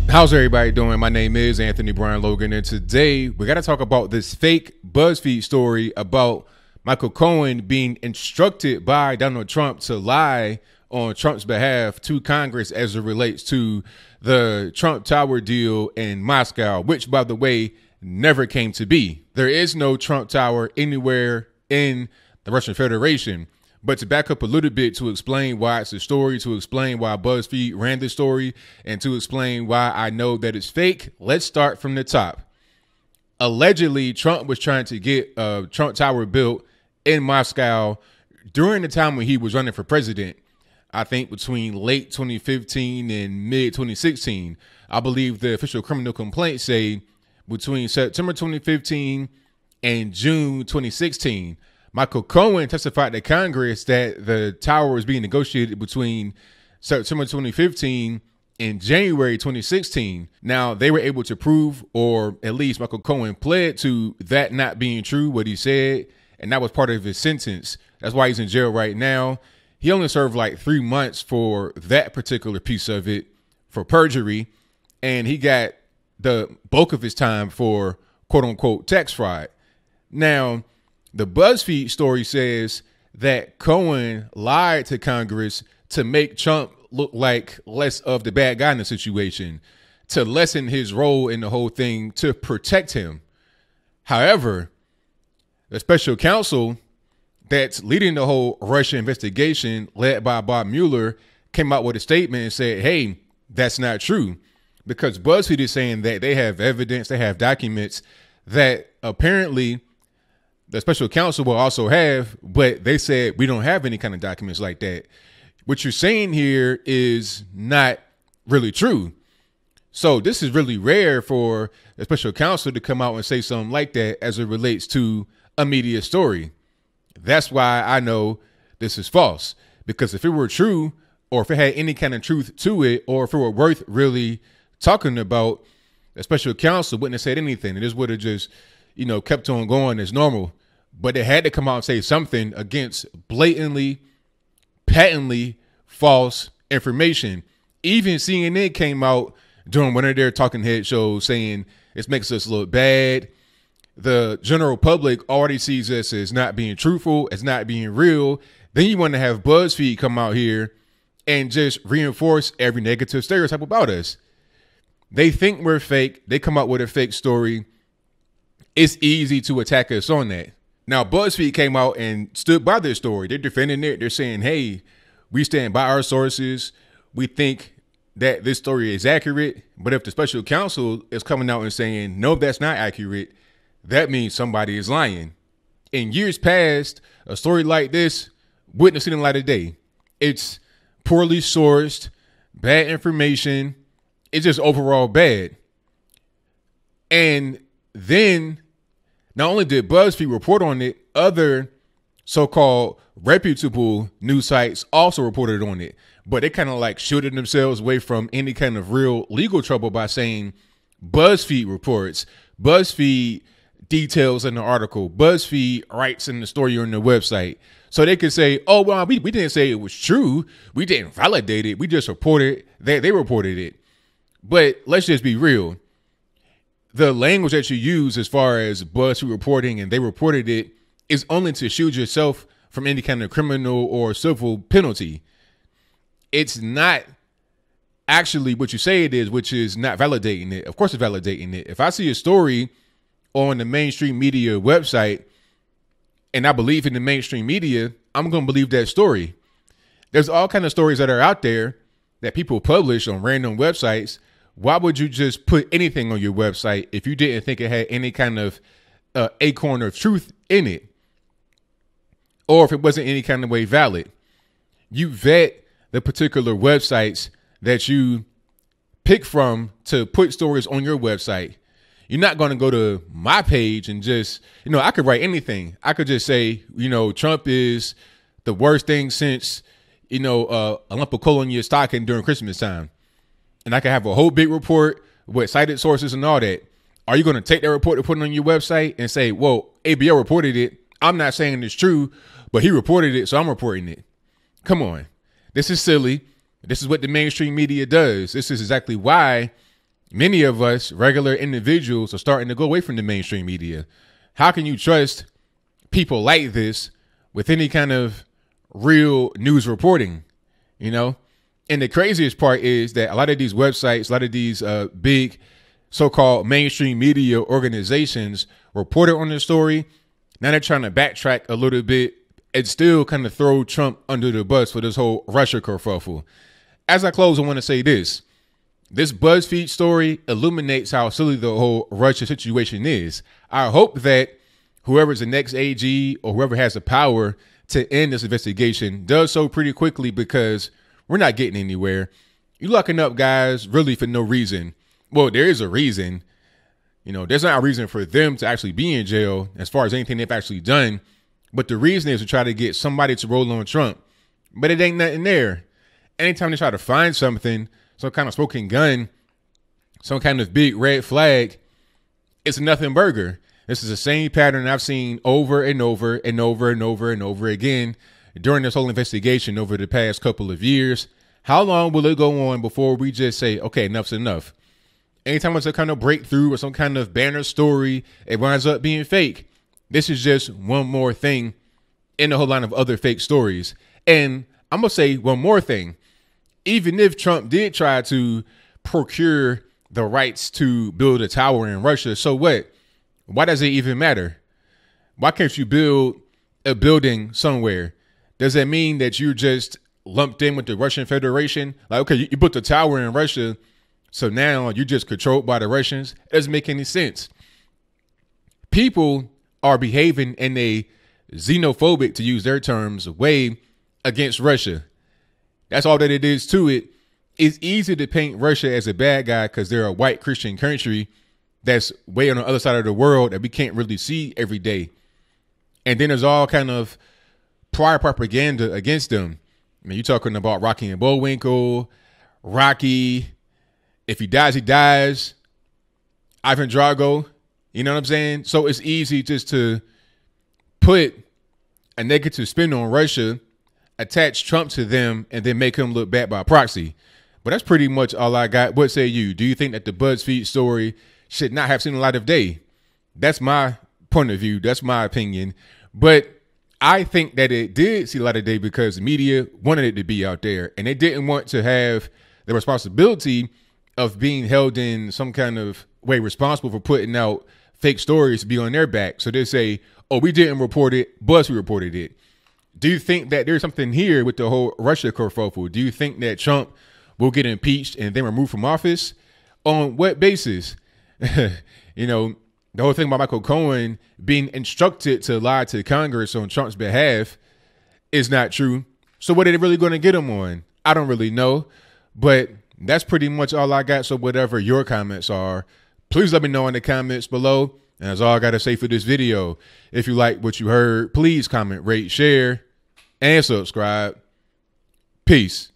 How's everybody doing? My name is Anthony Brian Logan, and today we got to talk about this fake BuzzFeed story about Michael Cohen being instructed by Donald Trump to lie on Trump's behalf to Congress as it relates to the Trump Tower deal in Moscow, which, by the way, never came to be. There is no Trump Tower anywhere in the Russian Federation. But to back up a little bit, to explain why it's a story, to explain why BuzzFeed ran the story, and to explain why I know that it's fake, let's start from the top. Allegedly, Trump was trying to get a Trump Tower built in Moscow during the time when he was running for president. I think between late 2015 and mid 2016. I believe the official criminal complaints say between September 2015 and June 2016. Michael Cohen testified to Congress that the tower was being negotiated between September 2015 and January 2016. Now, they were able to prove, or at least Michael Cohen pled to that not being true, what he said, and that was part of his sentence. That's why he's in jail right now. He only served like 3 months for that particular piece of it, for perjury, and he got the bulk of his time for quote-unquote tax fraud. Now, the BuzzFeed story says that Cohen lied to Congress to make Trump look like less of the bad guy in the situation, to lessen his role in the whole thing, to protect him. However, the special counsel that's leading the whole Russia investigation, led by Bob Mueller, came out with a statement and said, hey, that's not true, because BuzzFeed is saying that they have evidence, they have documents that apparently the special counsel will also have, but they said we don't have any kind of documents like that. What you're saying here is not really true. So this is really rare for a special counsel to come out and say something like that as it relates to a media story. That's why I know this is false, because if it were true, or if it had any kind of truth to it, or if it were worth really talking about, a special counsel wouldn't have said anything. It just would have just, kept on going as normal. But they had to come out and say something against blatantly, patently false information. Even CNN came out during one of their talking head shows saying this makes us look bad. The general public already sees us as not being truthful, as not being real. Then you want to have BuzzFeed come out here and just reinforce every negative stereotype about us. They think we're fake. They come out with a fake story. It's easy to attack us on that. Now, BuzzFeed came out and stood by their story. They're defending it. They're saying, hey, we stand by our sources. We think that this story is accurate. But if the special counsel is coming out and saying, no, that's not accurate, that means somebody is lying. In years past, a story like this wouldn't have seen the light of day. It's poorly sourced, bad information. It's just overall bad. And then not only did BuzzFeed report on it, other so-called reputable news sites also reported on it. But they kind of like shielded themselves away from any kind of real legal trouble by saying BuzzFeed reports, BuzzFeed details in the article, BuzzFeed writes in the story on their website. So they could say, oh, well, we didn't say it was true. We didn't validate it. We just reported that they reported it. But let's just be real. The language that you use as far as BuzzFeed reporting and they reported it is only to shield yourself from any kind of criminal or civil penalty. It's not actually what you say it is, which is not validating it. Of course it's validating it. If I see a story on the mainstream media website and I believe in the mainstream media, I'm going to believe that story. There's all kinds of stories that are out there that people publish on random websites. Why would you just put anything on your website if you didn't think it had any kind of acorn of truth in it? Or if it wasn't any kind of way valid? You vet the particular websites that you pick from to put stories on your website. You're not going to go to my page and just, I could write anything. I could just say, Trump is the worst thing since, a lump of coal in your stocking during Christmas time. And I can have a whole big report with cited sources and all that. Are you going to take that report and put it on your website and say, well, ABL reported it. I'm not saying it's true, but he reported it, so I'm reporting it. Come on. This is silly. This is what the mainstream media does. This is exactly why many of us regular individuals are starting to go away from the mainstream media. How can you trust people like this with any kind of real news reporting, you know? And the craziest part is that a lot of these websites, a lot of these big so-called mainstream media organizations reported on the story. Now they're trying to backtrack a little bit and still kind of throw Trump under the bus for this whole Russia kerfuffle. As I close, I want to say this. This BuzzFeed story illuminates how silly the whole Russia situation is. I hope that whoever's the next AG or whoever has the power to end this investigation does so pretty quickly, because we're not getting anywhere. You're locking up guys really for no reason. Well, there is a reason. You know, there's not a reason for them to actually be in jail as far as anything they've actually done. But the reason is to try to get somebody to roll on Trump. But it ain't nothing there. Anytime they try to find something, some kind of smoking gun, some kind of big red flag, it's a nothing burger. This is the same pattern I've seen over and over and over and over and over again during this whole investigation over the past couple of years. How long will it go on before we just say, okay, enough's enough? Anytime it's a kind of breakthrough or some kind of banner story, it winds up being fake. This is just one more thing in a whole line of other fake stories. And I'm going to say one more thing. Even if Trump did try to procure the rights to build a tower in Russia, so what? Why does it even matter? Why can't you build a building somewhere? Does that mean that you're just lumped in with the Russian Federation? Like, okay, you built a tower in Russia, so now you're just controlled by the Russians? It doesn't make any sense. People are behaving in a xenophobic, to use their terms, way against Russia. That's all that it is to it. It's easy to paint Russia as a bad guy because they're a white Christian country that's way on the other side of the world that we can't really see every day. And then there's all kind of prior propaganda against them. I mean, you're talking about Rocky and Bullwinkle, Rocky. If he dies, he dies. Ivan Drago. You know what I'm saying? So it's easy just to put a negative spin on Russia, attach Trump to them, and then make him look bad by proxy. But that's pretty much all I got. What say you? Do you think that the BuzzFeed story should not have seen a light of day? That's my point of view. That's my opinion. But I think that it did see a light of day because the media wanted it to be out there, and they didn't want to have the responsibility of being held in some kind of way responsible for putting out fake stories to be on their back. So they say, oh, we didn't report it, BuzzFeed reported it. Do you think that there's something here with the whole Russia kerfuffle? Do you think that Trump will get impeached and then removed from office? On what basis? You know, the whole thing about Michael Cohen being instructed to lie to Congress on Trump's behalf is not true. So what are they really going to get him on? I don't really know. But that's pretty much all I got. So whatever your comments are, please let me know in the comments below. And that's all I got to say for this video. If you like what you heard, please comment, rate, share, and subscribe. Peace.